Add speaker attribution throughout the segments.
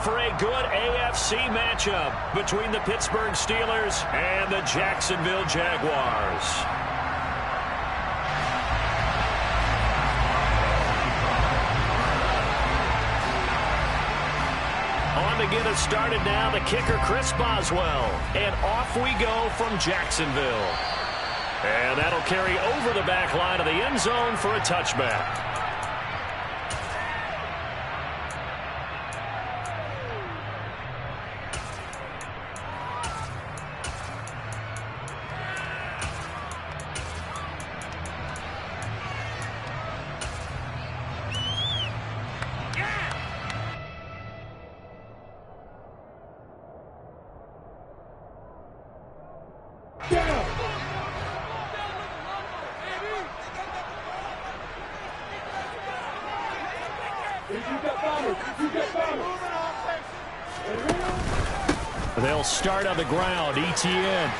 Speaker 1: for a good AFC matchup between the Pittsburgh Steelers and the Jacksonville Jaguars. On to get us started now, the kicker, Chris Boswell. And off we go from Jacksonville. And that'll carry over the back line of the end zone for a touchback.
Speaker 2: They'll start on the ground. ETN.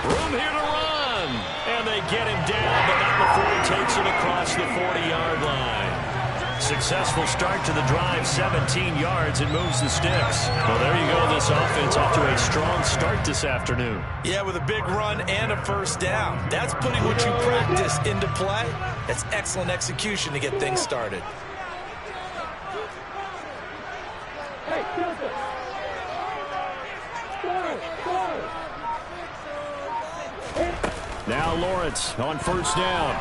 Speaker 1: Room here to run. And they get him down, but not before he takes it across the 40-yard line. Successful start to the drive, 17 yards, and moves the sticks. Well, there you go. This offense off to a strong start this afternoon.
Speaker 3: Yeah, with a big run and a first down. That's putting what you practice into play. That's excellent execution to get things started.
Speaker 2: Now Lawrence on first down.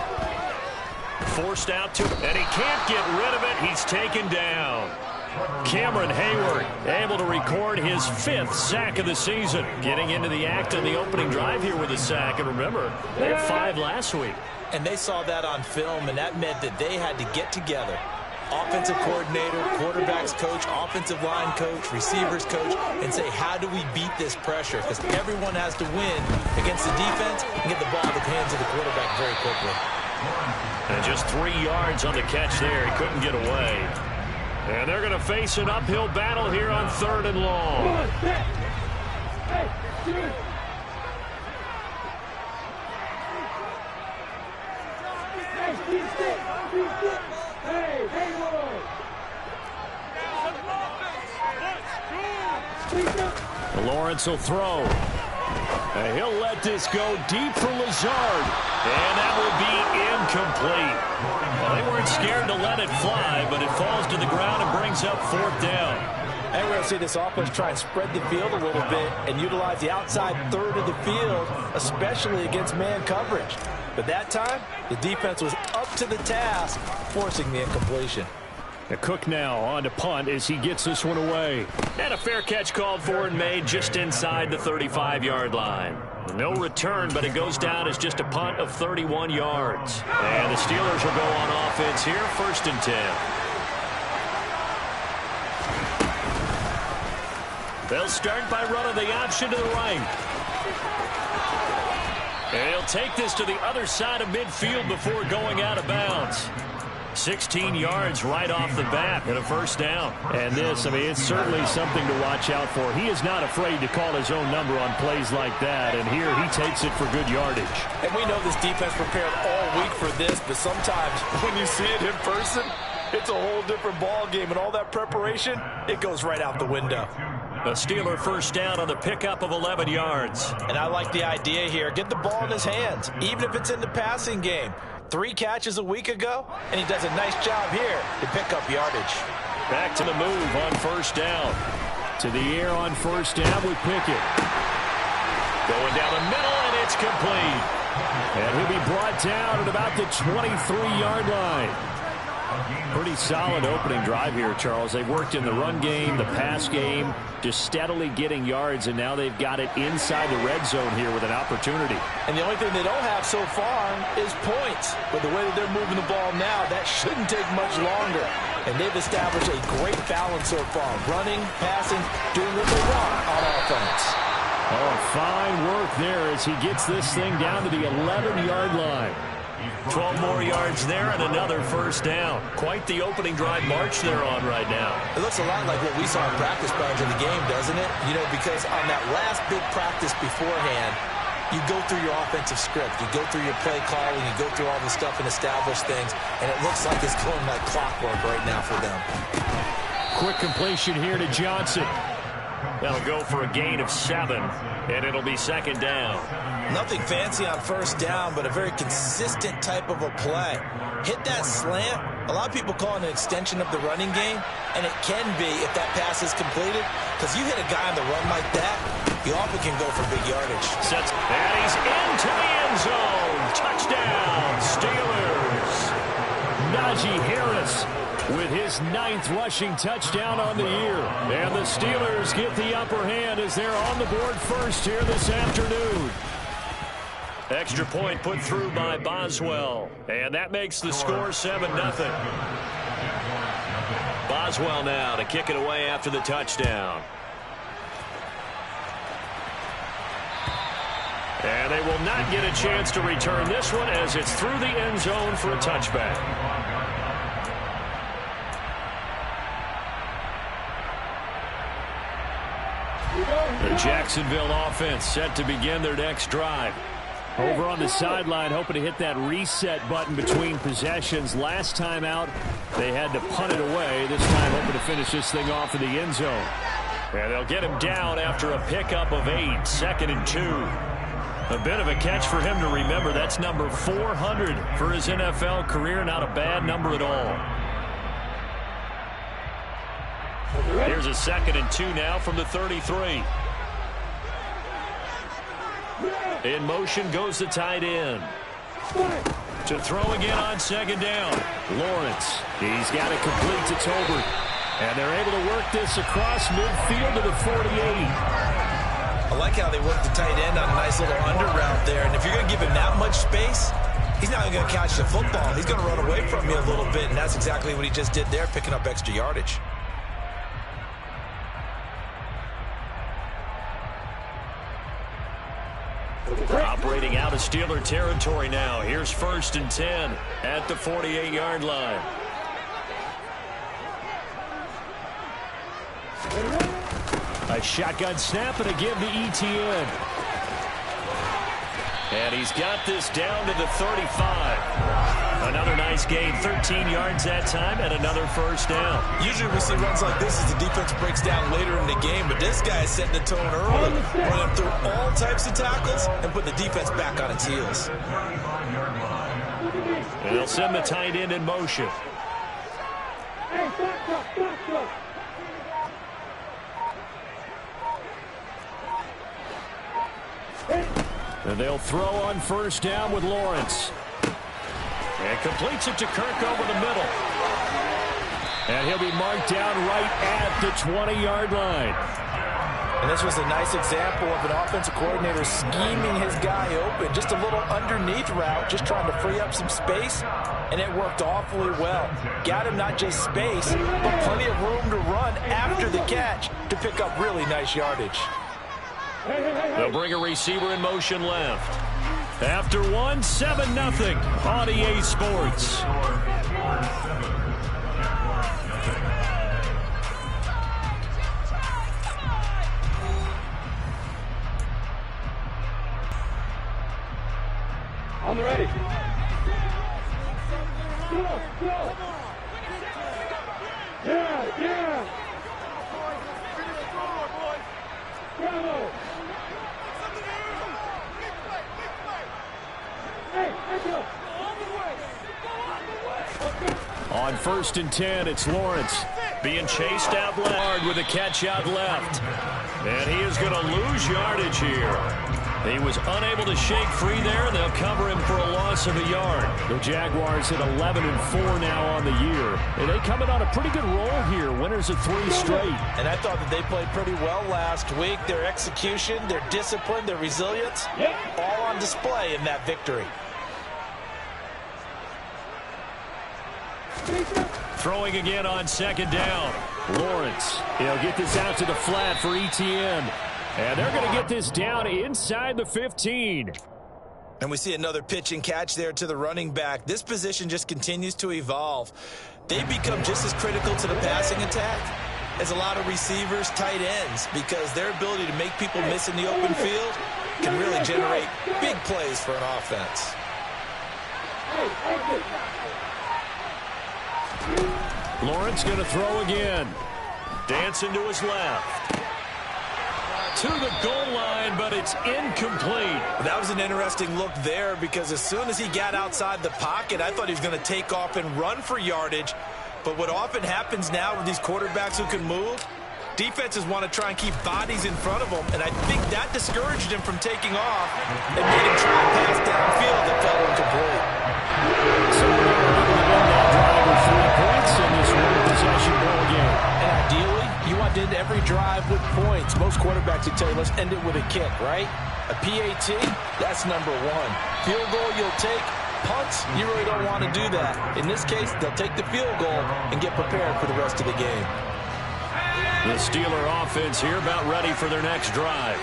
Speaker 1: Forced out to, and he can't get rid of it. He's taken down. Cameron Hayward able to record his 5th sack of the season. Getting into the act on the opening drive here with a sack. And remember, they had 5 last week.
Speaker 3: And they saw that on film, and that meant that they had to get together. Offensive coordinator, quarterbacks coach, offensive line coach, receivers coach, and say, how do we beat this pressure? Because everyone has to win against the defense and get the ball in the hands of the quarterback very quickly.
Speaker 1: And just 3 yards on the catch there. He couldn't get away. And they're going to face an uphill battle here on 3rd and long.
Speaker 2: Lawrence will throw. And he'll let this go deep for Lazard.
Speaker 1: And that will be incomplete. Well, they weren't scared to let it fly, but it falls to the ground and brings up 4th down.
Speaker 3: And we're going to see this offense try and spread the field a little bit and utilize the outside 3rd of the field, especially against man coverage. But that time, the defense was up to the task, forcing the incompletion.
Speaker 2: Cook now on to punt as he gets this one away.
Speaker 1: And a fair catch called for and made just inside the 35-yard line. No return, but it goes down as just a punt of 31 yards. And the Steelers will go on offense here, 1st and 10. They'll start by running the option to the right. And he'll take this to the other side of midfield before going out of bounds. 16 yards right off the bat and a 1st down.
Speaker 2: And this, I mean, it's certainly something to watch out for. He is not afraid to call his own number on plays like that, and here he takes it for good yardage.
Speaker 3: And we know this defense prepared all week for this, but sometimes when you see it in person, it's a whole different ball game, and all that preparation, it goes right out the window.
Speaker 1: A Steeler 1st down on the pickup of 11 yards.
Speaker 3: And I like the idea here. Get the ball in his hands, even if it's in the passing game. 3 catches a week ago, and he does a nice job here to pick up yardage.
Speaker 1: Back to the move on 1st down.
Speaker 2: To the air on 1st down with Pickett.
Speaker 1: Going down the middle, and it's complete.
Speaker 2: And he'll be brought down at about the 23-yard line. Pretty solid opening drive here, Charles. They've worked in the run game, the pass game, just steadily getting yards, and now they've got it inside the red zone here with an opportunity.
Speaker 3: And the only thing they don't have so far is points. But the way that they're moving the ball now, that shouldn't take much longer. And they've established a great balance so far. Running, passing, doing what they want on offense.
Speaker 2: Oh, fine work there as he gets this thing down to the 11-yard line.
Speaker 1: 12 more yards there and another 1st down. Quite the opening drive march they're on right now.
Speaker 3: It looks a lot like what we saw in practice prior to the game, doesn't it? You know, because on that last big practice beforehand, you go through your offensive script. You go through your play calling. You go through all this stuff and establish things. And it looks like it's going like clockwork right now for them.
Speaker 2: quick completion here to Johnson.
Speaker 1: That'll go for a gain of 7, and it'll be second down.
Speaker 3: Nothing fancy on first down, but a very consistent type of a play. Hit that slant. A lot of people call it an extension of the running game, and it can be if that pass is completed, because you hit a guy on the run like that, you often can go for big yardage.
Speaker 1: Sets, and he's into the end zone. Touchdown, Steelers.
Speaker 2: Najee Harris with his 9th rushing touchdown on the year. And the Steelers get the upper hand as they're on the board first here this afternoon.
Speaker 1: Extra point put through by Boswell. And that makes the score 7-0. Boswell now to kick it away after the touchdown. And they will not get a chance to return this one as it's through the end zone for a touchback.
Speaker 2: The Jacksonville offense set to begin their next drive. Over on the sideline, hoping to hit that reset button between possessions. Last time out, they had to punt it away. This time, hoping to finish this thing off in the end zone.
Speaker 1: And they'll get him down after a pickup of 8, 2nd and 2. A bit of a catch for him to remember. That's number 400 for his NFL career. Not a bad number at all. Here's a 2nd and 2 now from the 33. In motion goes the tight end. To throw again on 2nd down.
Speaker 2: Lawrence, he's got it complete to Tolbert. And they're able to work this across midfield to the 48.
Speaker 3: I like how they work the tight end on a nice little under route there. And if you're going to give him that much space, he's not going to catch the football. He's going to run away from you a little bit, and that's exactly what he just did there, picking up extra yardage.
Speaker 1: Operating out of Steeler territory now. Here's 1st and 10 at the 48-yard line.
Speaker 2: A shotgun snap and again to Etienne.
Speaker 1: And he's got this down to the 35. Another nice gain, 13 yards that time, and another 1st down.
Speaker 3: Usually we see runs like this as the defense breaks down later in the game, but this guy is setting the tone early, running through all types of tackles and put the defense back on its heels.
Speaker 1: And they'll send the tight end in motion.
Speaker 2: And they'll throw on 1st down with Lawrence.
Speaker 1: And completes it to Kirk over the middle.
Speaker 2: And he'll be marked down right at the 20-yard line.
Speaker 3: And this was a nice example of an offensive coordinator scheming his guy open. Just a little underneath route, just trying to free up some space. And it worked awfully well. Got him not just space, but plenty of room to run after the catch to pick up really nice yardage.
Speaker 1: They'll bring a receiver in motion left. After one, 7-0 on EA Sports.
Speaker 4: On the ready. Go, go. Yeah. Bravo.
Speaker 2: On 1st and 10, it's Lawrence.
Speaker 1: Being chased out left with a catch out left. And he is going to lose yardage here. He was unable to shake free there, and they'll cover him for a loss of a yard.
Speaker 2: The Jaguars hit 11-4 now on the year. And they come in on a pretty good roll here. Winners of 3 straight.
Speaker 3: And I thought that they played pretty well last week. Their execution, their discipline, their resilience, all on display in that victory.
Speaker 1: Throwing again on 2nd down.
Speaker 2: Lawrence, he'll get this out to the flat for Etienne. And they're going to get this down inside the 15.
Speaker 3: And we see another pitch and catch there to the running back. This position just continues to evolve. They become just as critical to the passing attack as a lot of receivers, tight ends, because their ability to make people miss in the open field can really generate big plays for an offense.
Speaker 2: Lawrence going to throw again.
Speaker 1: Dancing to his left. To the goal line, but it's incomplete.
Speaker 3: That was an interesting look there because as soon as he got outside the pocket, I thought he was going to take off and run for yardage. But what often happens now with these quarterbacks who can move, defenses want to try and keep bodies in front of them, and I think that discouraged him from taking off and made him try and pass downfield that fell incomplete.
Speaker 2: So they were able to win that drive with 3 points in this one-possession ball game.
Speaker 3: And ideally, you want to end every drive with points. Most quarterbacks would tell you, let's end it with a kick, right? A PAT, that's number 1. Field goal you'll take. Punts, you really don't want to do that. In this case, they'll take the field goal and get prepared for the rest of the game.
Speaker 1: The Steeler offense here about ready for their next drive.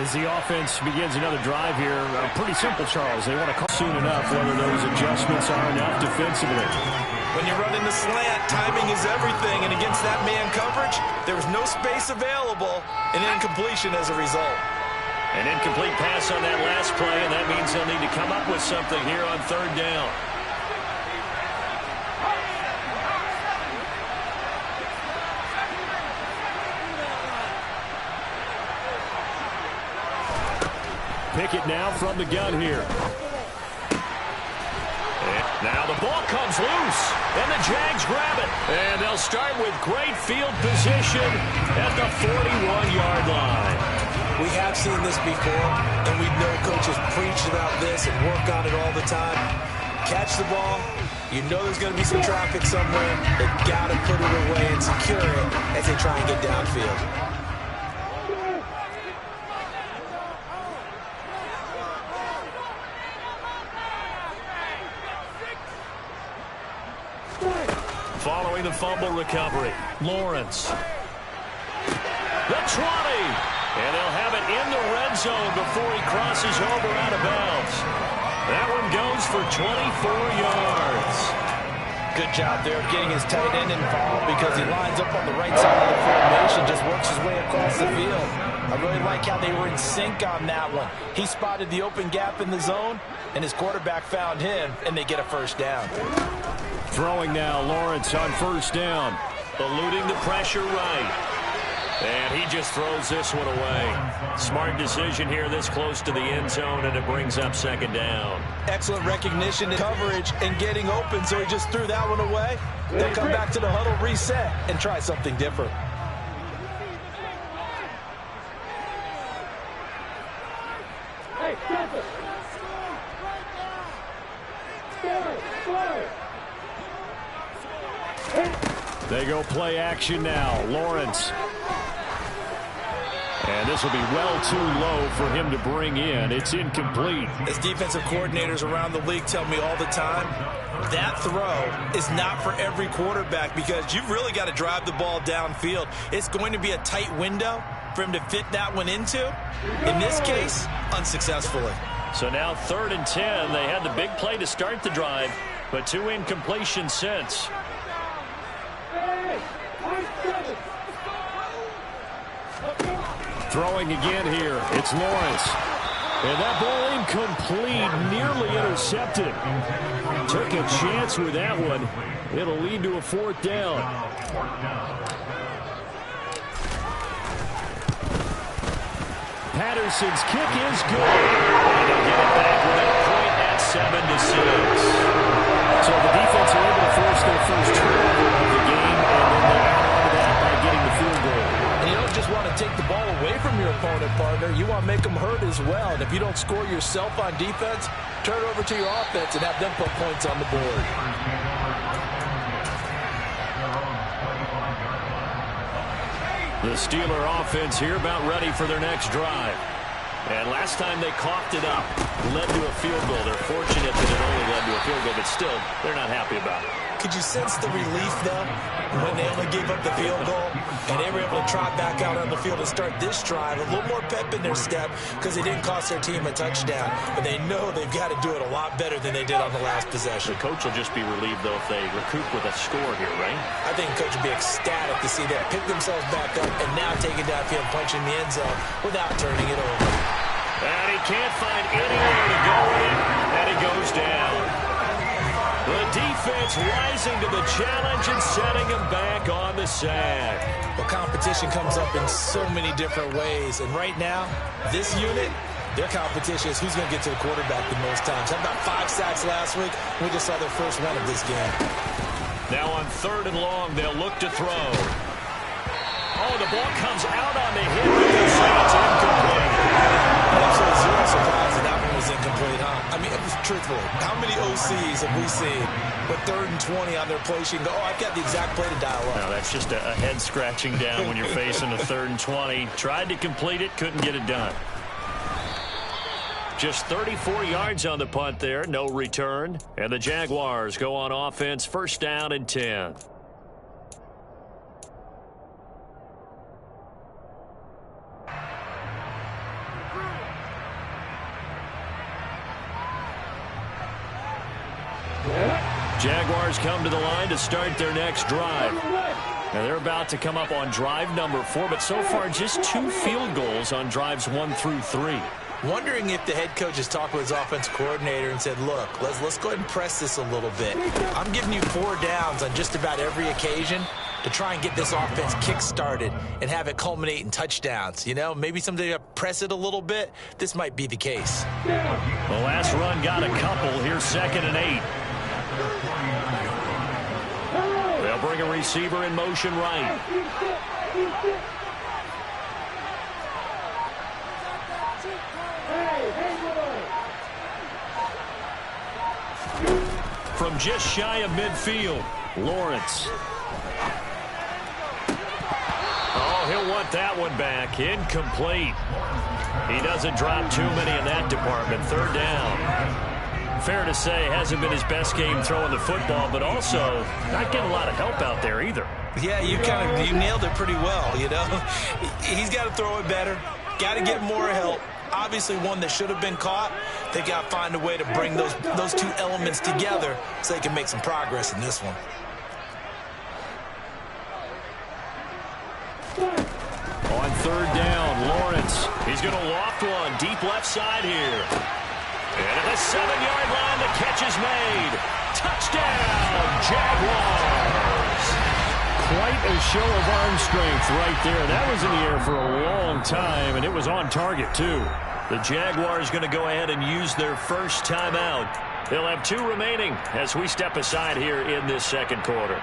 Speaker 2: As the offense begins another drive here, pretty simple, Charles. They want to call soon enough whether those adjustments are enough defensively.
Speaker 3: When you're running the slant, timing is everything, and against that man coverage, there was no space available, and incompletion as a result.
Speaker 1: An incomplete pass on that last play, and that means they'll need to come up with something here on 3rd down.
Speaker 2: Pickett now from the gun here.
Speaker 1: And now the ball comes loose, and the Jags grab it. And they'll start with great field position at the 41-yard line.
Speaker 3: We have seen this before, and we know coaches preach about this and work on it all the time. Catch the ball. You know there's going to be some traffic somewhere. They've got to put it away and secure it as they try and get downfield.
Speaker 1: Following the fumble recovery, Lawrence. The 20. And they'll have it in the red zone before he crosses over out of bounds. That one goes for 24 yards.
Speaker 3: Good job there getting his tight end involved because he lines up on the right side of the formation, just works his way across the field. I really like how they were in sync on that one. He spotted the open gap in the zone, and his quarterback found him, and they get a first down.
Speaker 2: Throwing now, Lawrence on 1st down.
Speaker 1: Eluding the pressure right. And he just throws this one away. Smart decision here this close to the end zone, and it brings up 2nd down.
Speaker 3: Excellent recognition and coverage and getting open, so he just threw that one away. They'll come back to the huddle, reset, and try something different.
Speaker 4: Hey, stop it!
Speaker 2: They go play action now. Lawrence. And this will be well too low for him to bring in. It's incomplete.
Speaker 3: As defensive coordinators around the league tell me all the time, that throw is not for every quarterback because you've really got to drive the ball downfield. It's going to be a tight window for him to fit that one into. In this case, unsuccessfully.
Speaker 1: So now 3rd and 10. They had the big play to start the drive, but 2 incompletions since.
Speaker 2: Throwing again here. It's Lawrence. And that ball incomplete, nearly intercepted. Took a chance with that one. It'll lead to a 4th down. Patterson's kick is good.
Speaker 1: And they'll get it back with a point at 7-6.
Speaker 2: So the defense are able to force their first turnover of the game, and then they add on to that by getting the field goal.
Speaker 3: And you don't just want to take the ball away from your opponent, partner. You want to make them hurt as well. And if you don't score yourself on defense, turn it over to your offense and have them put points on the board.
Speaker 1: The Steeler offense here about ready for their next drive. And last time they coughed it up, led to a field goal. They're fortunate that it only led to a field goal, but still, they're not happy about it.
Speaker 3: Could you sense the relief, though, when they only gave up the field goal and they were able to trot back out on the field and start this drive? A little more pep in their step because they didn't cost their team a touchdown. But they know they've got to do it a lot better than they did on the last possession.
Speaker 1: The coach will just be relieved, though, if they recoup with a score here, right?
Speaker 3: I think the coach would be ecstatic to see them pick themselves back up and now take it downfield, punch in the end zone without turning it over.
Speaker 1: And he can't find anywhere to go with it, and he goes down. The defense rising to the challenge and setting him back on the sack.
Speaker 3: Well, competition comes up in so many different ways. And right now, this unit, their competition is who's going to get to the quarterback the most times. Had about 5 sacks last week. We just saw their first one of this game.
Speaker 1: Now on 3rd and long, they'll look to throw. Oh, the ball comes out on the hit. It's incomplete.
Speaker 3: Absolutely zero surprise that one was incomplete, huh? I mean, truthfully, how many OCs have we seen with 3rd and 20 on their play sheet and go, oh, I've got the exact play to dial up?
Speaker 2: No, that's just a head scratching down when you're facing a 3rd and 20. Tried to complete it, couldn't get it done. Just 34 yards on the punt there, no return. And the Jaguars go on offense, 1st down and 10. Jaguars come to the line to start their next drive. Now they're about to come up on drive number 4, but so far just 2 field goals on drives 1 through 3.
Speaker 3: Wondering if the head coach has talked with his offensive coordinator and said, look, let's go ahead and press this a little bit. I'm giving you 4 downs on just about every occasion to try and get this offense kick-started and have it culminate in touchdowns. You know, maybe someday press it a little bit. This might be the case.
Speaker 2: The last run got a couple. Here's 2nd and 8. They'll bring a receiver in motion right. From just shy of midfield, Lawrence. Oh, he'll want that one back. Incomplete. He doesn't drop too many in that department. 3rd down. Fair to say, hasn't been his best game throwing the football, but also not getting a lot of help out there either.
Speaker 3: Yeah, you nailed it pretty well, you know. He's got to throw it better. Got to get more help. Obviously one that should have been caught. They got to find a way to bring those 2 elements together so they can make some progress in this one.
Speaker 2: On 3rd down, Lawrence. He's going to loft one deep left side here. And at the 7-yard line, the catch is made. Touchdown, Jaguars. Quite a show of arm strength right there. That was in the air for a long time, and it was on target, too. The Jaguars going to go ahead and use their first timeout. They'll have 2 remaining as we step aside here in this 2nd quarter.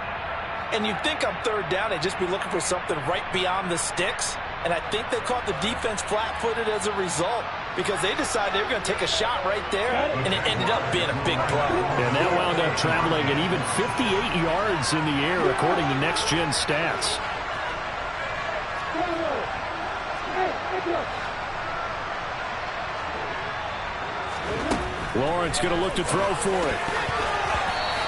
Speaker 3: And you'd think on 3rd down, they'd just be looking for something right beyond the sticks. And I think they caught the defense flat-footed as a result because they decided they were going to take a shot right there, and it ended up being a big play.
Speaker 2: And that wound up traveling at even 58 yards in the air, according to Next Gen Stats. Lawrence going to look to throw for it.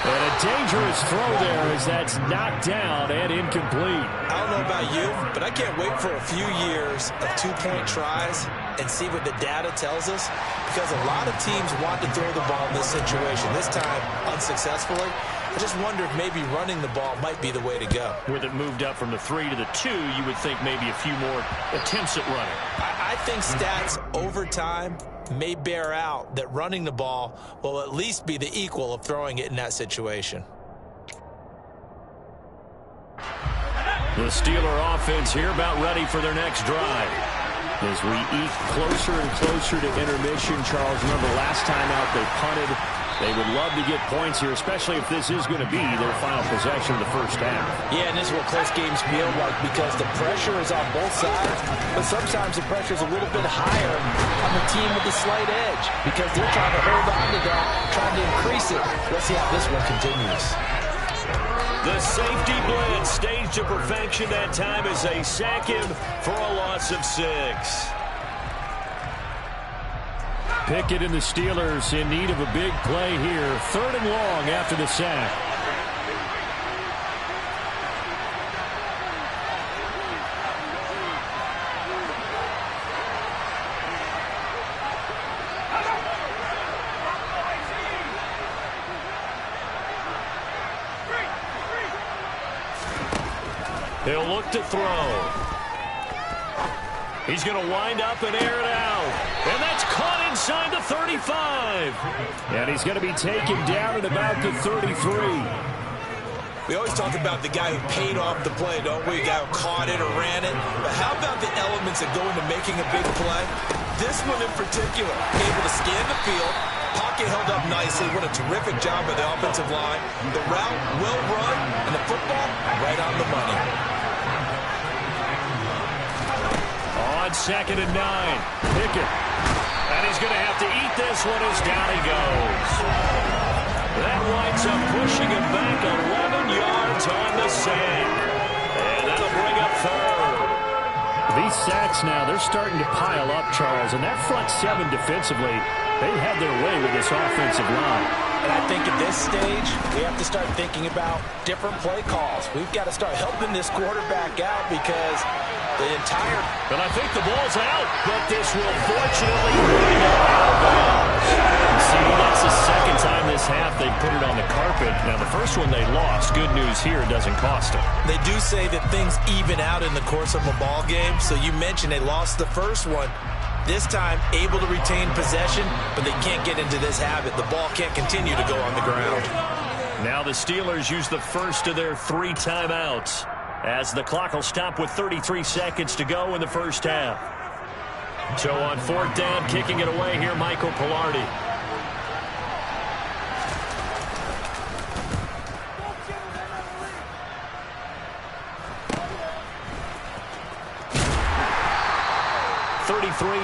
Speaker 2: And a dangerous throw there as that's knocked down and incomplete.
Speaker 3: I don't know about you, but I can't wait for a few years of 2-point tries and see what the data tells us, because a lot of teams want to throw the ball in this situation, this time unsuccessfully. I just wonder if maybe running the ball might be the way to go.
Speaker 2: With it moved up from the 3 to the 2, you would think maybe a few more attempts at running.
Speaker 3: I think stats over time may bear out that running the ball will at least be the equal of throwing it in that situation.
Speaker 2: The Steeler offense here about ready for their next drive. As we eke closer and closer to intermission, Charles, remember last time out they punted. They would love to get points here, especially if this is going to be their final possession of the first half.
Speaker 3: Yeah, and this is what close games feel like because the pressure is on both sides, but sometimes the pressure is a little bit higher on the team with the slight edge because they're trying to hold on to that, trying to increase it. Let's see how this one continues.
Speaker 1: The safety blitz staged to perfection that time as they sack him for a loss of 6.
Speaker 2: Pickett and the Steelers in need of a big play here. 3rd and long after the sack. He'll look to throw. He's going to wind up and air it out. And that's caught inside the 35. And he's going to be taken down at about the 33.
Speaker 3: We always talk about the guy who paid off the play, don't we? The guy who caught it or ran it. But how about the elements that go into making a big play? This one in particular, able to scan the field, pocket held up nicely. What a terrific job by the offensive line. The route, well run, and the football, right on the money.
Speaker 1: On 2nd and 9, Pickett. And he's going to have to eat this one as down he goes. That winds up pushing him back 11 yards on the sand. And that'll bring up 3rd.
Speaker 2: These sacks now, they're starting to pile up, Charles. And that front 7 defensively, they had their way with this offensive line.
Speaker 5: And I think at this stage, we have to start thinking about different play calls. We've got to start helping this quarterback out because the entire...
Speaker 1: And I think the ball's out, but this will fortunately bring it out of bounds. See, that's the second time this half they put it on the carpet. Now, the first one they lost. Good news here, it doesn't cost them.
Speaker 3: They do say that things even out in the course of a ball game. So you mentioned they lost the first one. This time, able to retain possession, but they can't get into this habit. The ball can't continue to go on the ground.
Speaker 1: Now the Steelers use the first of their 3 timeouts as the clock will stop with 33 seconds to go in the first half. So on 4th down, kicking it away here, Michael Pilardi.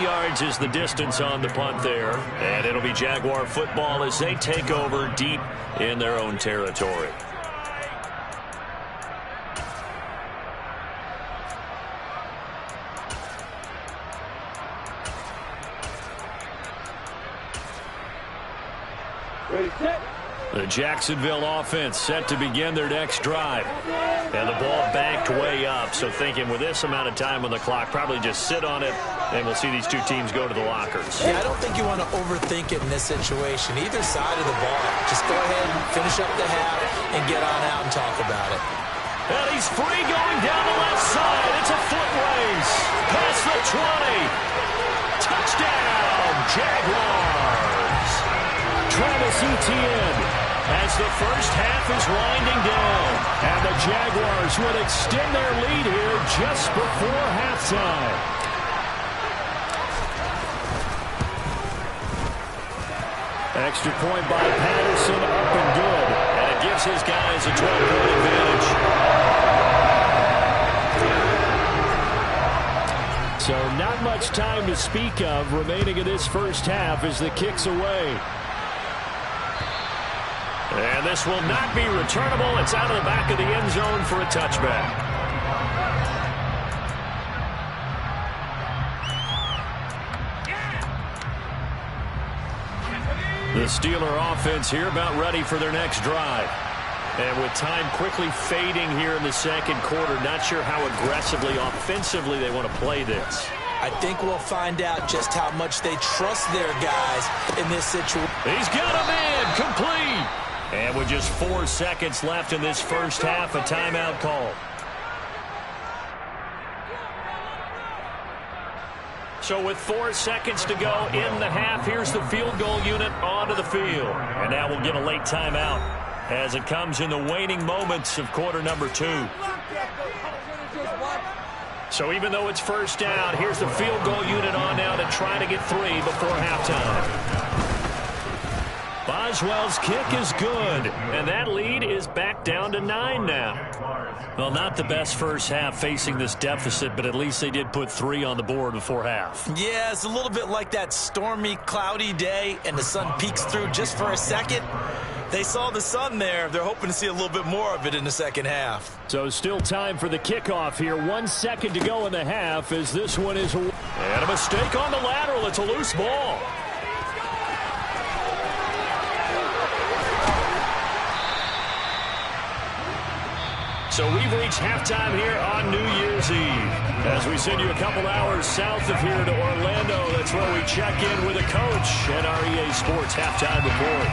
Speaker 1: Yards is the distance on the punt there, and it'll be Jaguar football as they take over deep in their own territory.
Speaker 4: Ready, set.
Speaker 1: The Jacksonville offense set to begin their next drive. And the ball backed way up, so thinking with this amount of time on the clock, probably just sit on it, and we'll see these two teams go to the lockers.
Speaker 3: Yeah, I don't think you want to overthink it in this situation. Either side of the ball. Just go ahead and finish up the half and get on out and talk about it.
Speaker 1: And he's free going down the left side. It's a foot race. Past the 20. Touchdown, Jaguars. Travis Etienne as the first half is winding down. And the Jaguars will extend their lead here just before halftime. Extra point by Patterson, up and good. And it gives his guys a 12-point advantage. So not much time to speak of remaining in this first half as the kick's away. And this will not be returnable. It's out of the back of the end zone for a touchback. The Steeler offense here about ready for their next drive. And with time quickly fading here in the second quarter, not sure how aggressively, offensively they want to play this.
Speaker 3: I think we'll find out just how much they trust their guys in this situation.
Speaker 1: He's got a man complete. And with just 4 seconds left in this first half, a timeout call. So with 4 seconds to go in the half, here's the field goal unit onto the field. And now we'll get a late timeout as it comes in the waning moments of quarter number 2. So even though it's first down, here's the field goal unit on now to try to get 3 before halftime. Boswell's kick is good, and that lead is back down to 9 now. Well, not the best first half facing this deficit, but at least they did put 3 on the board before half.
Speaker 3: Yeah, it's a little bit like that stormy, cloudy day, and the sun peeks through just for a second. They saw the sun there. They're hoping to see a little bit more of it in the second half.
Speaker 2: So still time for the kickoff here. 1 second to go in the half as this one is... And
Speaker 1: a mistake on the lateral. It's a loose ball. So we've reached halftime here on New Year's Eve. As we send you a couple hours south of here to Orlando, that's where we check in with a coach at our EA Sports Halftime Report.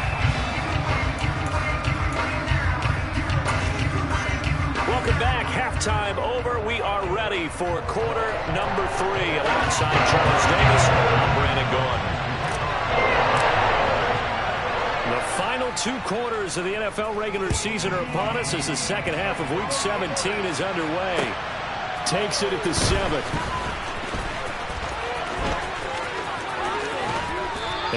Speaker 1: Welcome back. Halftime over. We are ready for quarter number 3. Alongside Charles Davis, I'm Brandon Gordon. The final
Speaker 2: Final 2 quarters of the NFL regular season are upon us as the second half of Week 17 is underway. Takes it at the 7.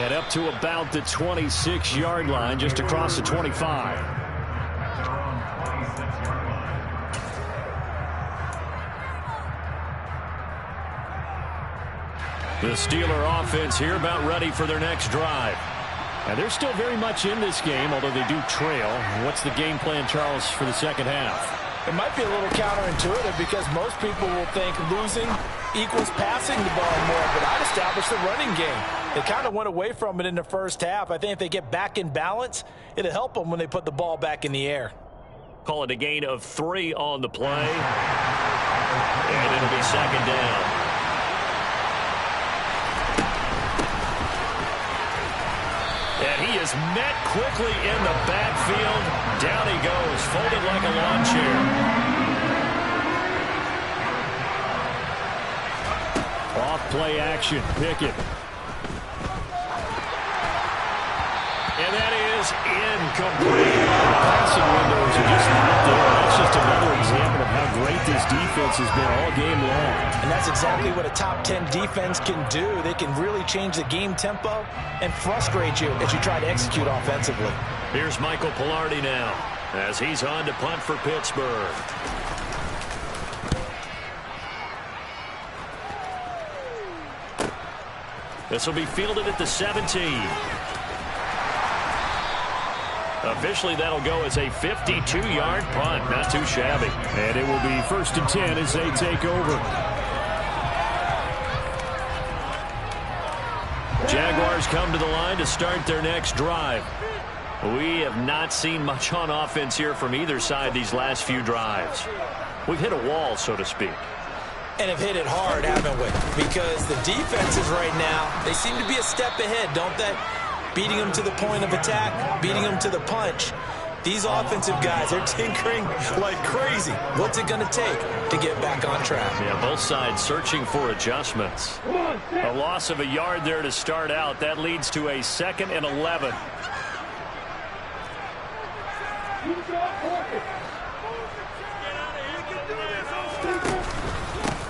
Speaker 2: And up to about the 26-yard line, just across the 25. The Steeler offense here about ready for their next drive. And they're still very much in this game, although they do trail. What's the game plan, Charles, for the second half?
Speaker 5: It might be a little counterintuitive because most people will think losing equals passing the ball more, but I'd establish the running game. They kind of went away from it in the first half. I think if they get back in balance, it'll help them when they put the ball back in the air.
Speaker 2: Call it a gain of 3 on the play. And it'll be second down. And he is met quickly in the backfield. Down he goes, folded like a lawn chair. Off play action, Pickett. And that is incomplete. Passing windows are just not there. That's just another example of how great this defense has been all game long.
Speaker 5: And that's exactly what a top 10 defense can do. They can really change the game tempo and frustrate you as you try to execute offensively.
Speaker 2: Here's Michael Pilardi now as he's on to punt for Pittsburgh. This will be fielded at the 17. Officially, that'll go as a 52-yard punt. Not too shabby. And it will be 1st and 10 as they take over. Jaguars come to the line to start their next drive. We have not seen much on offense here from either side these last few drives. We've hit a wall, so to speak.
Speaker 5: And have hit it hard, haven't we? Because the defenses right now, they seem to be a step ahead, don't they? Beating them to the point of attack, beating them to the punch. These offensive guys, they're tinkering like crazy. What's it going to take to get back on track?
Speaker 2: Yeah, both sides searching for adjustments. A loss of a yard there to start out. That leads to a 2nd and 11.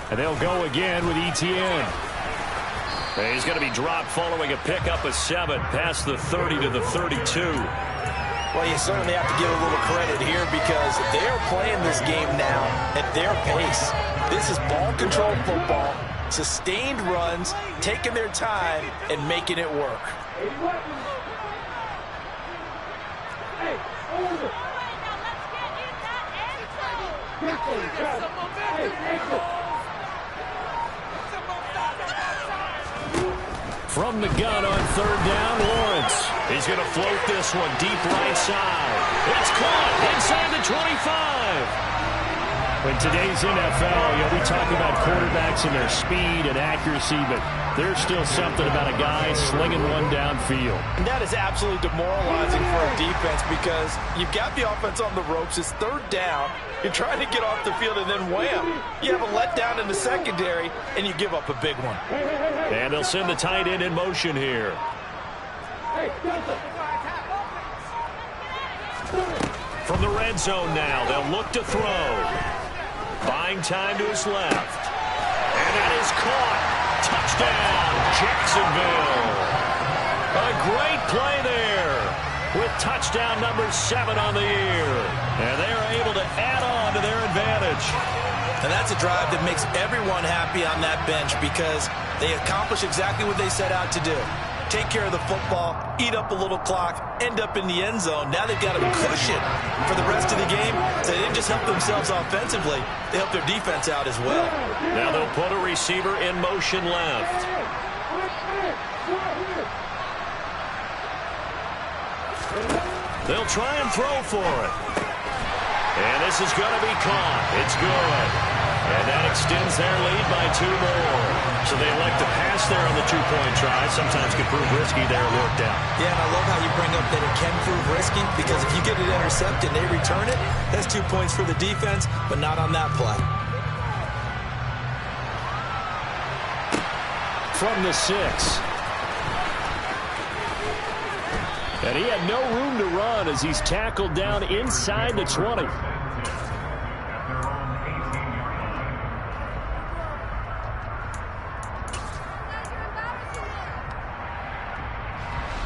Speaker 2: And they'll go again with Etienne. He's going to be dropped following a pickup of 7 past the 30 to the 32.
Speaker 5: Well, you certainly have to give a little credit here because they're playing this game now at their pace. This is ball-controlled football, sustained runs, taking their time, and making it work.
Speaker 2: From the gun on 3rd down, Lawrence. He's going to float this one deep right side. It's caught inside the 25. In today's NFL, we talk about quarterbacks and their speed and accuracy, but there's still something about a guy slinging one downfield.
Speaker 5: And that is absolutely demoralizing for a defense because you've got the offense on the ropes. It's 3rd down. You're trying to get off the field, and then wham, you have a letdown in the secondary, and you give up a big one.
Speaker 2: And they'll send the tight end in motion here. From the red zone now, they'll look to throw. Buying time to his left. And that is caught. Touchdown, Jacksonville. A great play there with touchdown number 7 on the year. And they are able to add on to their advantage.
Speaker 5: And that's a drive that makes everyone happy on that bench because they accomplish exactly what they set out to do. Take care of the football, eat up a little clock, end up in the end zone. Now they've got a cushion for the rest of the game. So they didn't just help themselves offensively, they helped their defense out as well.
Speaker 2: Now they'll put a receiver in motion left. They'll try and throw for it. And this is going to be caught. It's good. And that extends their lead by 2 more. So they elect to pass there on the 2-point try. Sometimes can prove risky there. It worked out.
Speaker 5: Yeah, and I love how you bring up that it can prove risky because if you get it intercepted and they return it, that's 2 points for the defense, but not on that play. From the 6.
Speaker 2: And he had no room to run as he's tackled down inside the 20.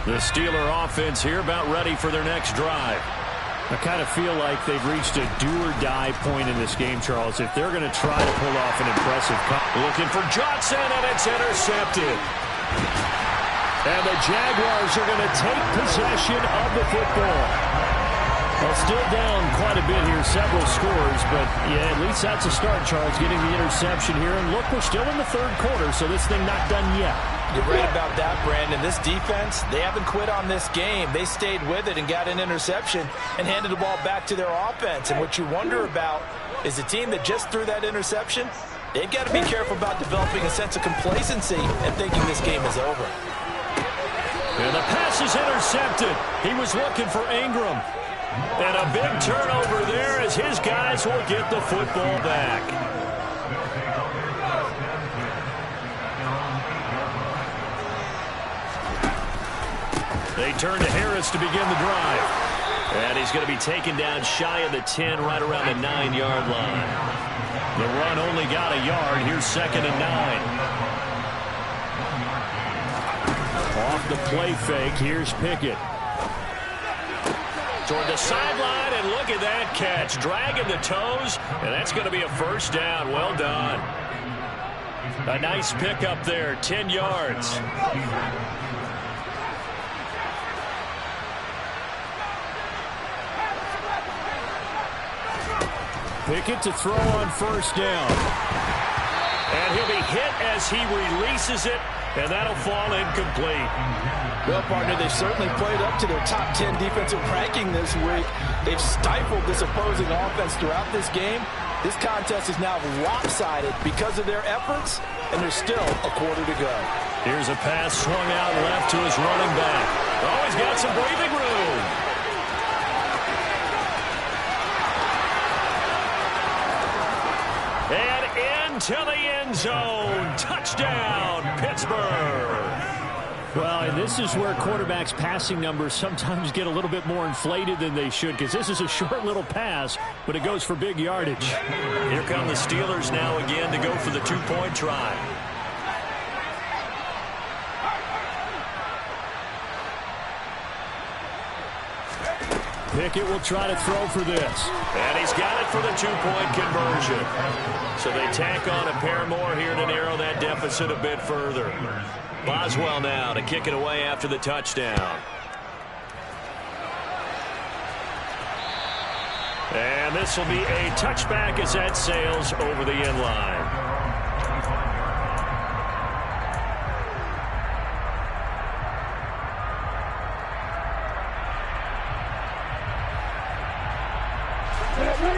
Speaker 2: The Steeler offense here about ready for their next drive. I kind of feel like they've reached a do-or-die point in this game, Charles. If they're going to try to pull off an impressive cut.
Speaker 1: Looking for Johnson, and it's intercepted. And the Jaguars are going to take possession of the football.
Speaker 2: Well, still down quite a bit here, several scores, but yeah, at least that's a start, Charles, getting the interception here. And look, we're still in the third quarter, so this thing not done yet.
Speaker 5: You're right about that, Brandon. This defense, they haven't quit on this game. They stayed with it and got an interception and handed the ball back to their offense. And what you wonder about is the team that just threw that interception, they've got to be careful about developing a sense of complacency and thinking this game is over.
Speaker 1: And the pass is intercepted. He was looking for Ingram. And a big turnover there as his guys will get the football back. They turn to Harris to begin the drive. And he's going to be taken down shy of the 10, right around the 9-yard line. The run only got a yard. Here's 2nd and 9.
Speaker 2: Off the play fake, here's Pickett.
Speaker 1: Toward the sideline, and look at that catch. Dragging the toes, and that's going to be a first down. Well done. A nice pickup there, 10 yards.
Speaker 2: Pickett to throw on first down.
Speaker 1: And he'll be hit as he releases it, and that'll fall incomplete.
Speaker 5: Well, partner, they certainly played up to their top 10 defensive ranking this week. They've stifled this opposing offense throughout this game. This contest is now lopsided because of their efforts, and there's still a quarter to go.
Speaker 1: Here's a pass swung out left to his running back. Oh, he's got some breathing room. And into the end zone. Touchdown, Pittsburgh.
Speaker 2: Well, and this is where quarterbacks' passing numbers sometimes get a little bit more inflated than they should, because this is a short little pass, but it goes for big yardage.
Speaker 1: Here come the Steelers now again to go for the two-point try.
Speaker 2: Pickett will try to throw for this.
Speaker 1: And he's got it for the two-point conversion. So they tack on a pair more here to narrow that deficit a bit further. Boswell now to kick it away after the touchdown. And this will be a touchback as that sails over the end line.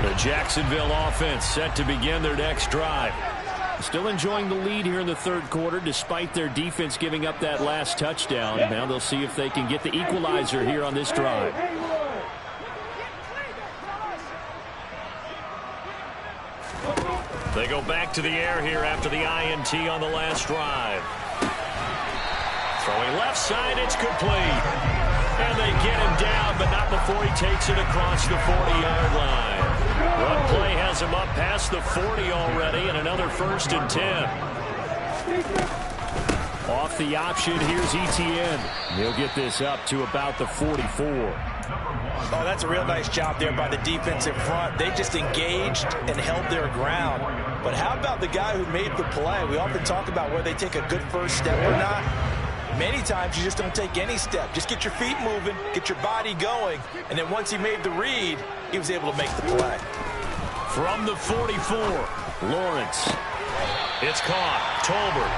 Speaker 1: The Jacksonville offense set to begin their next drive.
Speaker 2: Still enjoying the lead here in the third quarter despite their defense giving up that last touchdown. Now they'll see if they can get the equalizer here on this drive.
Speaker 1: They go back to the air here after the INT on the last drive. Throwing left side, it's complete. And they get him down, but not before he takes it across the 40-yard line. One play has him up past the 40 already, and another 1st and 10.
Speaker 2: Off the option, here's Etienne. He'll get this up to about the 44.
Speaker 5: Oh, that's a real nice job there by the defensive front. They just engaged and held their ground. But how about the guy who made the play? We often talk about whether they take a good first step or not. Many times you just don't take any step. Just get your feet moving, get your body going, and then once he made the read, he was able to make the play.
Speaker 1: From the 44, Lawrence. It's caught. Tolbert.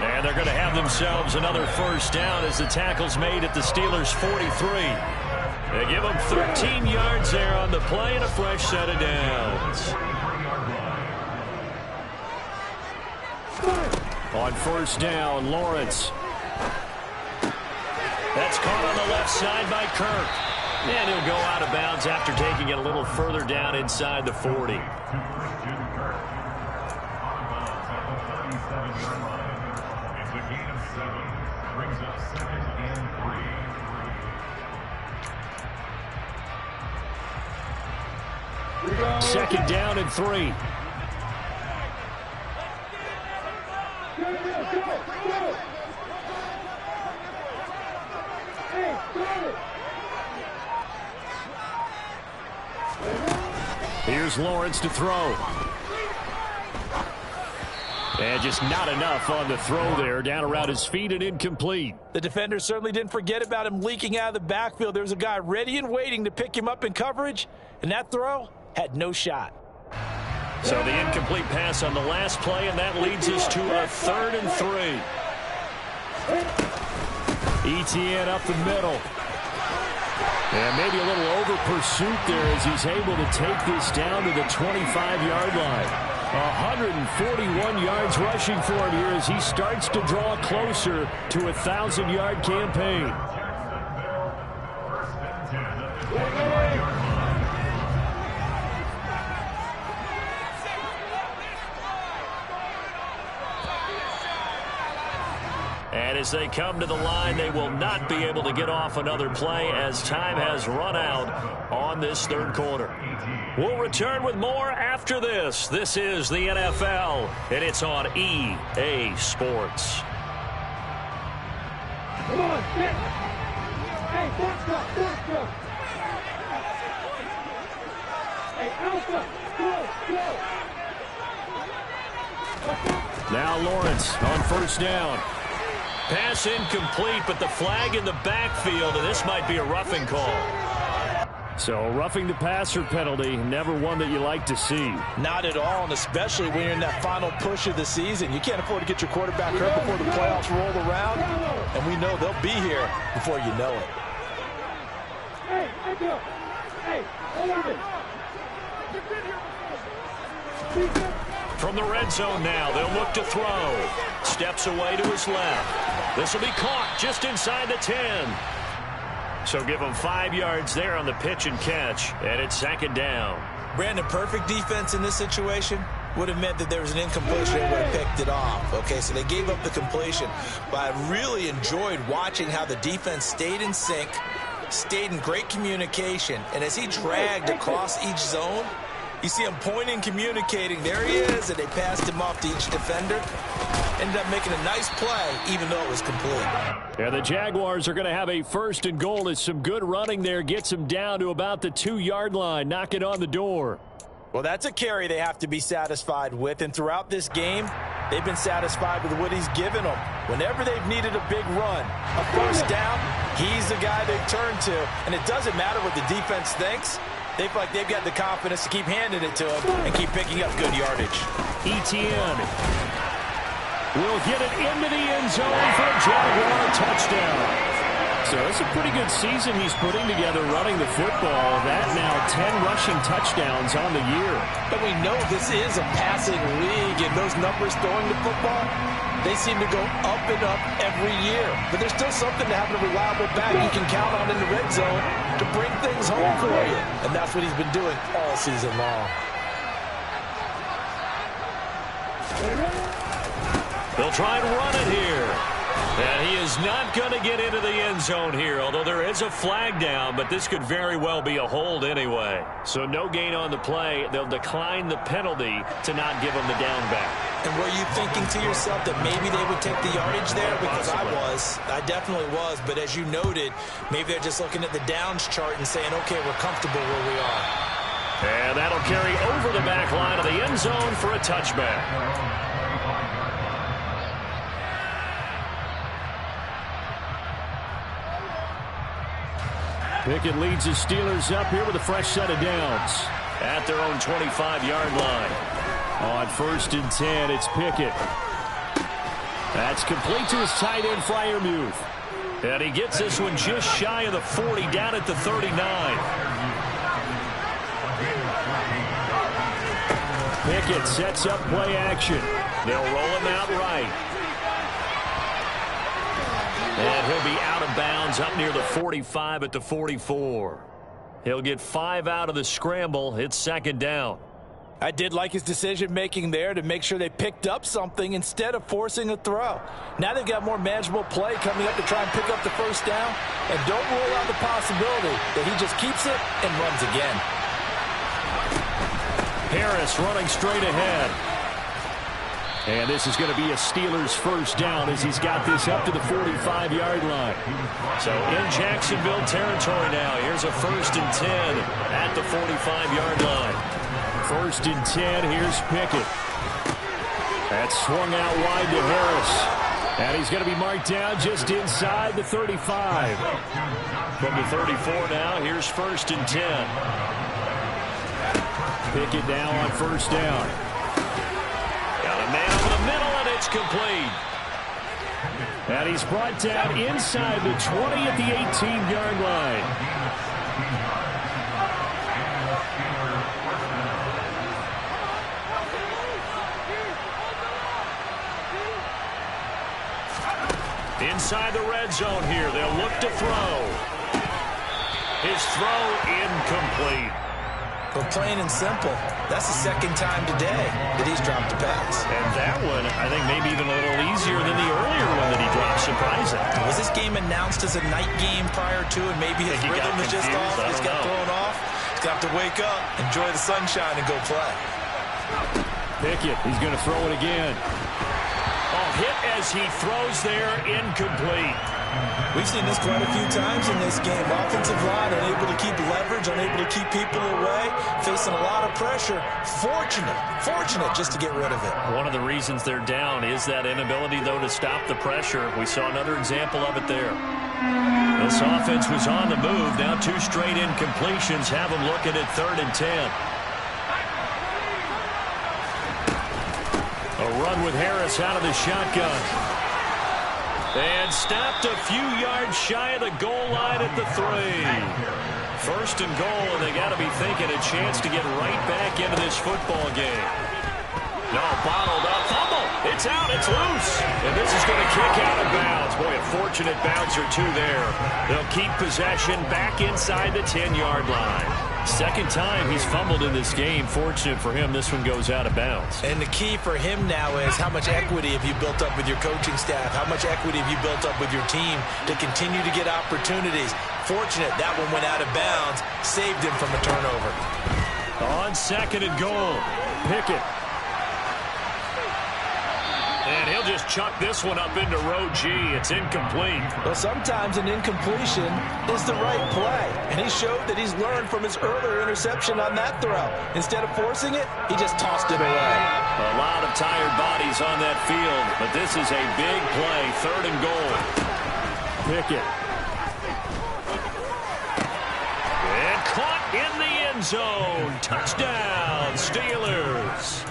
Speaker 1: And they're going to have themselves another first down as the tackle's made at the Steelers' 43. They give them 13 yards there on the play and a fresh set of downs.
Speaker 2: On first down, Lawrence.
Speaker 1: That's caught on the left side by Kirk. And he'll go out of bounds after taking it a little further down inside the 40.
Speaker 2: Second down and 3. Here's Lawrence to throw. And just not enough on the throw there. Down around his feet and incomplete.
Speaker 5: The defender certainly didn't forget about him leaking out of the backfield. There was a guy ready and waiting to pick him up in coverage, and that throw had no shot.
Speaker 1: So the incomplete pass on the last play, and that leads us to a 3rd and 3.
Speaker 2: ETN up the middle. And maybe a little over pursuit there as he's able to take this down to the 25-yard line. 141 yards rushing for him here as he starts to draw closer to a 1,000-yard campaign.
Speaker 1: And as they come to the line, they will not be able to get off another play as time has run out on this 3rd quarter. We'll return with more after this. This is the NFL, and it's on EA Sports.
Speaker 4: Come on, get. Hey, back. Hey, Alpha, go.
Speaker 2: Now Lawrence on 1st down.
Speaker 1: Pass incomplete, but the flag in the backfield, and this might be a roughing call.
Speaker 2: So roughing the passer penalty, never one that you like to see.
Speaker 5: Not at all, and especially when you're in that final push of the season. You can't afford to get your quarterback hurt before the playoffs roll around, and we know they'll be here before you know it.
Speaker 4: Hey, Echo. Hey, hold it.
Speaker 1: From the red zone now, they'll look to throw. Steps away to his left. This will be caught just inside the 10. So give him 5 yards there on the pitch and catch, and it's 2nd down.
Speaker 5: Brandon, perfect defense in this situation would have meant that there was an incompletion and would have picked it off. Okay, so they gave up the completion, but I really enjoyed watching how the defense stayed in sync, stayed in great communication, and as he dragged across each zone, you see him pointing, communicating. There he is, and they passed him off to each defender. Ended up making a nice play, even though it was complete.
Speaker 2: And the Jaguars are going to have a 1st and goal as some good running there gets him down to about the 2-yard line, knocking on the door.
Speaker 5: Well, that's a carry they have to be satisfied with, and throughout this game, they've been satisfied with what he's given them. Whenever they've needed a big run, a 1st down, he's the guy they turn to, and it doesn't matter what the defense thinks. They feel like they've got the confidence to keep handing it to him and keep picking up good yardage.
Speaker 2: ETN will get it into the end zone for a Jaguar touchdown. So it's a pretty good season he's putting together running the football. That now 10 rushing touchdowns on the year.
Speaker 5: But we know this is a passing league, and those numbers throwing the football, they seem to go up and up every year. But there's still something to having a reliable back you can count on in the red zone to bring things home for you. And that's what he's been doing all season long.
Speaker 1: They'll try and run it here. And he is not going to get into the end zone here, although there is a flag down, but this could very well be a hold anyway. So no gain on the play. They'll decline the penalty to not give him the down back.
Speaker 5: And were you thinking to yourself that maybe they would take the yardage there? Because I definitely was. But as you noted, maybe they're just looking at the downs chart and saying, okay, we're comfortable where we are.
Speaker 1: And that'll carry over the back line of the end zone for a touchback.
Speaker 2: Pickett leads the Steelers up here with a fresh set of downs.
Speaker 1: At their own 25-yard line.
Speaker 2: On 1st and 10, it's Pickett. That's complete to his tight end, Freiermuth.
Speaker 1: And he gets this one just shy of the 40, down at the 39.
Speaker 2: Pickett sets up play action.
Speaker 1: They'll roll him out right. And he'll be out of bounds up near the 45 at the 44. He'll get 5 out of the scramble. It's 2nd down.
Speaker 5: I did like his decision-making there to make sure they picked up something instead of forcing a throw. Now they've got more manageable play coming up to try and pick up the 1st down. And don't rule out the possibility that he just keeps it and runs again.
Speaker 2: Harris running straight ahead. And this is going to be a Steelers first down as he's got this up to the 45-yard line.
Speaker 1: So in Jacksonville territory now. Here's a 1st and 10 at the 45-yard line.
Speaker 2: 1st and 10. Here's Pickett. That's swung out wide to Harris. And he's going to be marked down just inside the 35.
Speaker 1: From the 34 now, here's 1st and 10.
Speaker 2: Pickett now on 1st down.
Speaker 1: Got a man over the middle, and it's complete.
Speaker 2: And he's brought down inside the 20 at the 18-yard line.
Speaker 1: Inside the red zone here, they'll look to throw. His throw incomplete.
Speaker 5: But plain and simple, that's the second time today that he's dropped a pass.
Speaker 1: And that one, I think, maybe even a little easier than the earlier one that he dropped, surprising.
Speaker 5: Was this game announced as a night game prior to, and maybe his rhythm was just off? He's got thrown off. He's got to wake up, enjoy the sunshine, and go play.
Speaker 2: Pickett, he's going to throw it again.
Speaker 1: Oh, hit as he throws there, incomplete.
Speaker 5: We've seen this quite a few times in this game. Offensive line unable to keep leverage, unable to keep people away, facing a lot of pressure. Fortunate just to get rid of it.
Speaker 1: One of the reasons they're down is that inability, though, to stop the pressure. We saw another example of it there. This offense was on the move. Now 2 straight incompletions have them looking at 3rd and 10. A run with Harris out of the shotgun. And stopped a few yards shy of the goal line at the 3. 1st and goal, and they got to be thinking a chance to get right back into this football game. No, bottled up. Fumble. It's out. It's loose. And this is going to kick out of bounds. Boy, a fortunate bounce or two there. They'll keep possession back inside the 10-yard line. Second time he's fumbled in this game. Fortunate for him, this one goes out of bounds.
Speaker 5: And the key for him now is how much equity have you built up with your coaching staff? How much equity have you built up with your team to continue to get opportunities? Fortunate that one went out of bounds, saved him from a turnover.
Speaker 1: On 2nd and goal, Pickett. And he'll just chuck this one up into row G. It's incomplete.
Speaker 5: Well, sometimes an incompletion is the right play. And he showed that he's learned from his earlier interception on that throw. Instead of forcing it, he just tossed it away.
Speaker 1: A lot of tired bodies on that field, but this is a big play. 3rd and goal.
Speaker 2: Pickett.
Speaker 1: And caught in the end zone. Touchdown, Steelers.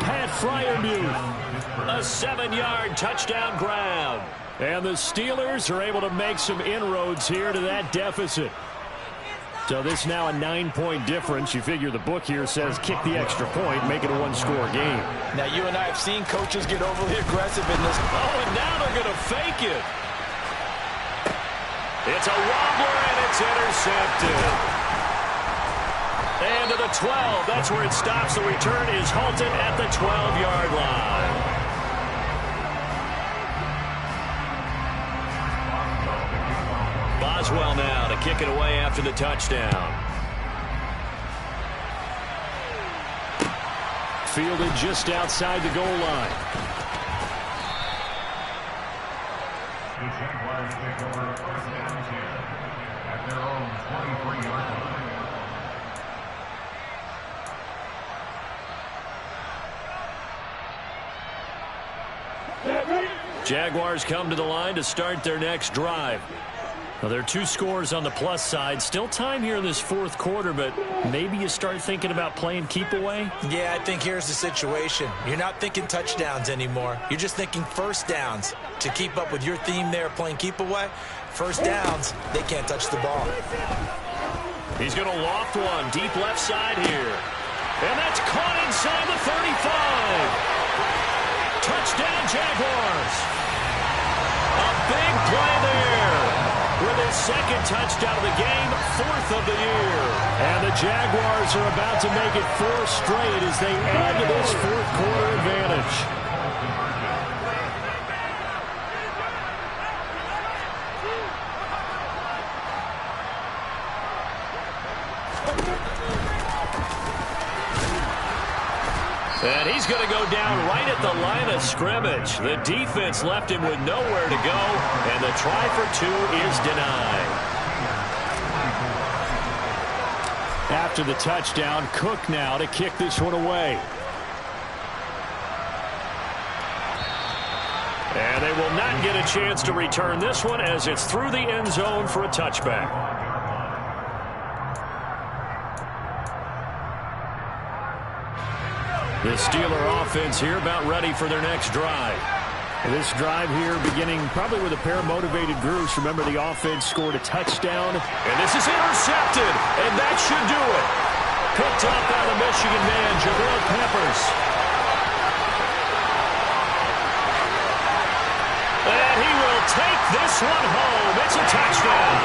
Speaker 2: Pat Fryermuth.
Speaker 1: A 7-yard touchdown grab.
Speaker 2: And the Steelers are able to make some inroads here to that deficit. So this now a 9-point difference. You figure the book here says kick the extra point, make it a 1-score game.
Speaker 5: Now, you and I have seen coaches get overly aggressive in this.
Speaker 1: Oh, and now they're going to fake it. It's a wobbler, and it's intercepted. And to the 12. That's where it stops. The return is halted at the 12-yard line. Boswell now to kick it away after the touchdown.
Speaker 2: Fielded just outside the goal line.
Speaker 6: The Jaguars take over 1st and 10 at their own 23-yard line.
Speaker 1: Jaguars come to the line to start their next drive. Well, there are 2 scores on the plus side. Still time here in this 4th quarter, but maybe you start thinking about playing keep away?
Speaker 5: Yeah, I think here's the situation. You're not thinking touchdowns anymore. You're just thinking 1st downs. To keep up with your theme there, playing keep away, 1st downs, they can't touch the ball.
Speaker 1: He's going to loft one deep left side here. And that's caught inside the 35. Touchdown, Jaguars. A big play there. With his 2nd touchdown of the game, 4th of the year.
Speaker 2: And the Jaguars are about to make it 4 straight as they add to this 4th quarter advantage.
Speaker 1: And he's going to go down right at the line of scrimmage. The defense left him with nowhere to go, and the try for two is denied.
Speaker 2: After the touchdown, Cook now to kick this one away.
Speaker 1: And they will not get a chance to return this one as it's through the end zone for a touchback. The Steeler offense here about ready for their next drive.
Speaker 2: This drive here beginning probably with a pair of motivated groups. Remember, the offense scored a touchdown.
Speaker 1: And this is intercepted, and that should do it. Picked up by the Michigan man, Jabril Peppers. And he will take this one home. It's a touchdown.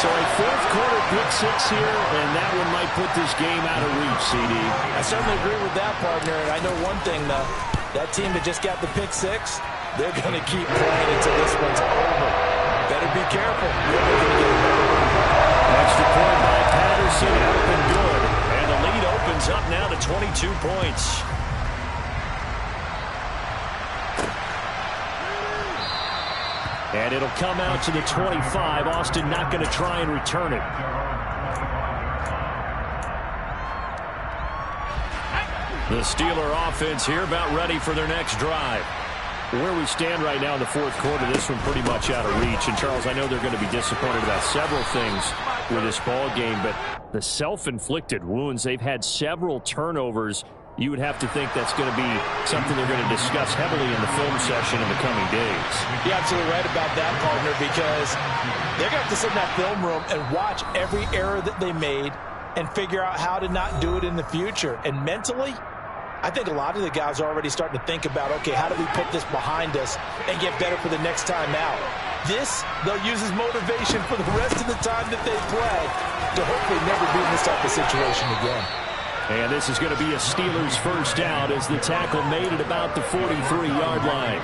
Speaker 2: So a fourth quarter pick six here, and that one might put this game out of reach, CD.
Speaker 5: I certainly agree with that, partner. And I know one thing, though. That team that just got the pick six, they're going to keep playing until this one's over. Better be careful. You're going to get another one.
Speaker 1: Extra point by Patterson up and good. And the lead opens up now to 22 points.
Speaker 2: And it'll come out to the 25. Austin not going to try and return it.
Speaker 1: The Steeler offense here about ready for their next drive.
Speaker 2: Where we stand right now in the fourth quarter, this one pretty much out of reach. And, Charles, I know they're going to be disappointed about several things with this ball game, but the self-inflicted wounds, they've had several turnovers. You would have to think that's going to be something they're going to discuss heavily in the film session in the coming days.
Speaker 5: You're absolutely right about that, partner, because they're going to have to sit in that film room and watch every error that they made and figure out how to not do it in the future. And mentally, I think a lot of the guys are already starting to think about, okay, how do we put this behind us and get better for the next time out? This, they'll use as motivation for the rest of the time that they play to hopefully never be in this type of situation again.
Speaker 2: And this is going to be a Steelers first down as the tackle made at about the 43-yard line.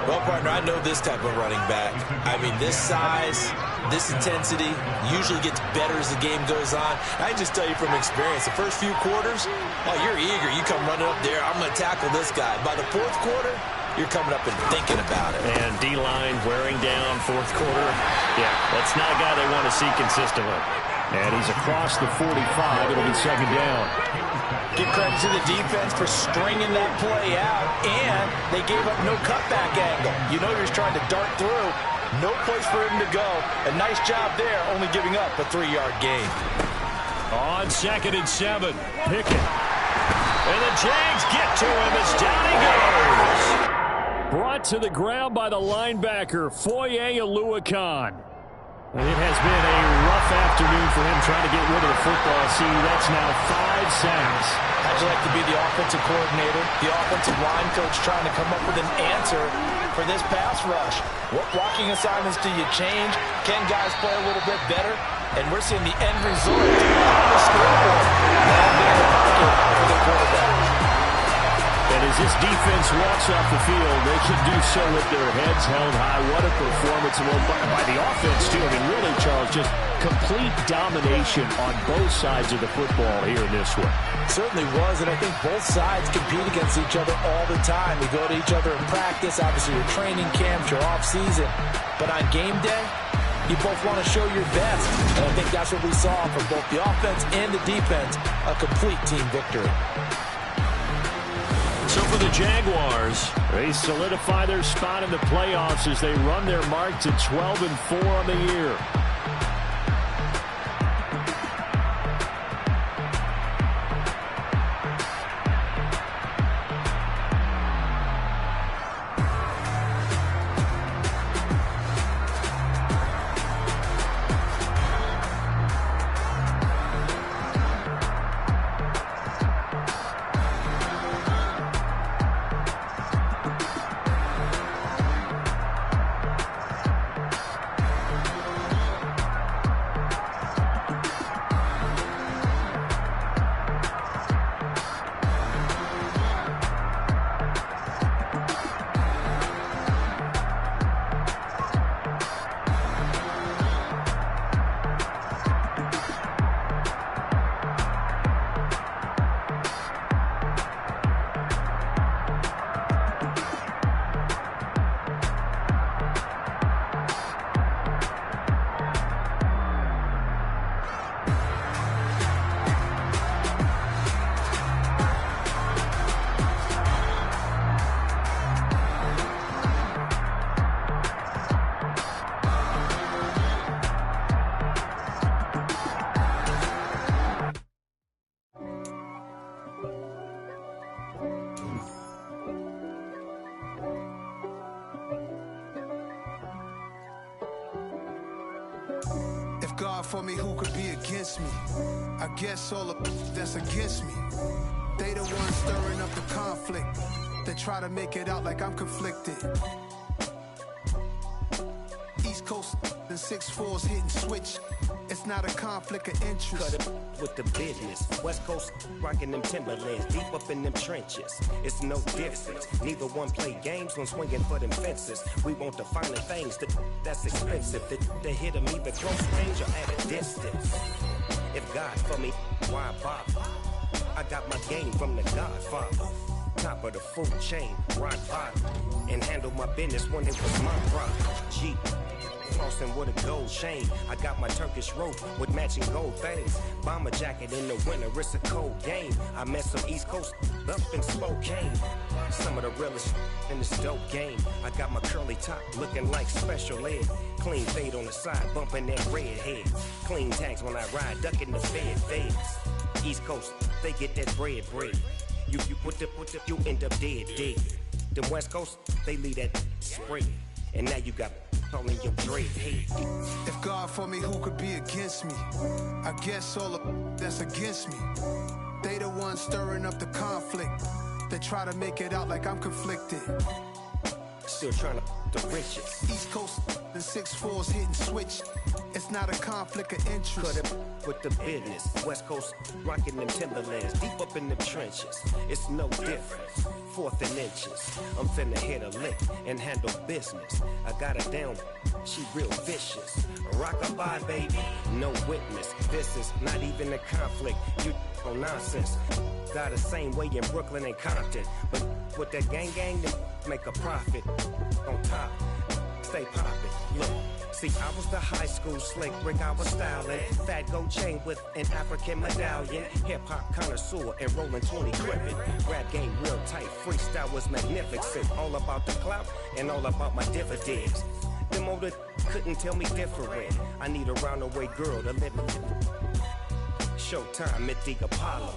Speaker 5: Well, partner, I know this type of running back. I mean, this size, this intensity usually gets better as the game goes on. I just tell you from experience, the first few quarters, oh, you're eager. You come running up there, I'm going to tackle this guy. By the fourth quarter, you're coming up and thinking about it.
Speaker 1: And D-line wearing down fourth quarter. Yeah, that's not a guy they want to see consistently.
Speaker 2: And he's across the 45. It'll be second down.
Speaker 5: Give credit to the defense for stringing that play out, and they gave up no cutback angle. You know you're just trying to dart through. No place for him to go. A nice job there, only giving up a 3-yard gain.
Speaker 1: On 2nd and 7, Pickett. And the Jags get to him as down he goes.
Speaker 2: Brought to the ground by the linebacker, Foye Oluokun. It has been a rough afternoon for him trying to get rid of the football. See, that's now 5 sacks.
Speaker 5: How'd you like to be the offensive coordinator, the offensive line coach trying to come up with an answer for this pass rush? What blocking assignments do you change? Can guys play a little bit better? And we're seeing the end result on the scoreboard. Landing in the pocket for the quarterback.
Speaker 2: And as this defense walks off the field, they can do so with their heads held high. What a performance by the offense, too. I mean, really, Charles, just complete domination on both sides of the football here in this one.
Speaker 5: Certainly was, and I think both sides compete against each other all the time. We go to each other in practice, obviously your training camps, your off-season. But on game day, you both want to show your best. And I think that's what we saw from both the offense and the defense, a complete team victory.
Speaker 1: So for the Jaguars,
Speaker 2: they solidify their spot in the playoffs as they run their mark to 12-4 on the year.
Speaker 7: for me, who could be against me? I guess all the that's against me. They the ones stirring up the conflict. They try to make it out like I'm conflicted. East Coast and 6'4's hitting switch. It's not a conflict of interest.
Speaker 8: Cut it with the business. West Coast rocking them Timberlands, deep up in them trenches. It's no difference. Neither one play games when swinging for them fences. We want the finer things that's expensive. The hit them either close range or at a distance. If God for me, why bother? I got my game from the Godfather. Top of the food chain, rock bottom. And handle my business when it was my problem. Jeep. Flossing with a gold chain. I got my Turkish rope with matching gold things. Bomber jacket in the winter, it's a cold game. I met some East Coast up in Spokane. Some of the realest in this dope game. I got my curly top looking like special ed. Clean fade on the side, bumping that red head. Clean tags when I ride, ducking the feds. East Coast, they get that bread. You you end up dead. Them West Coast, they leave that spray. And now you got in your dread head.
Speaker 7: If God for me, who could be against me? I guess all the that's against me. They the ones stirring up the conflict. They try to make it out like I'm conflicted.
Speaker 8: Still trying to the riches.
Speaker 7: East Coast and 6'4's hitting switch. It's not a conflict of interest.
Speaker 8: Cut it with the business. West Coast rocking them Timberlands, deep up in them trenches. It's no difference. 4th and inches. I'm finna hit a lick and handle business. I got her down, she real vicious. Rock-a-bye, baby, no witness. This is not even a conflict. You on nonsense. Got the same way in Brooklyn and Compton. But with that gang, they make a profit. On top, stay poppin'. Look. See, I was the high school slick Rick, I was styling. Fat gold chain with an African medallion. Hip-hop connoisseur and rolling 20 gripping. Rap game real tight, freestyle was magnificent. All about the clout and all about my dividends. Them older couldn't tell me different. I need a round-the-way girl to live in. Showtime at the Apollo.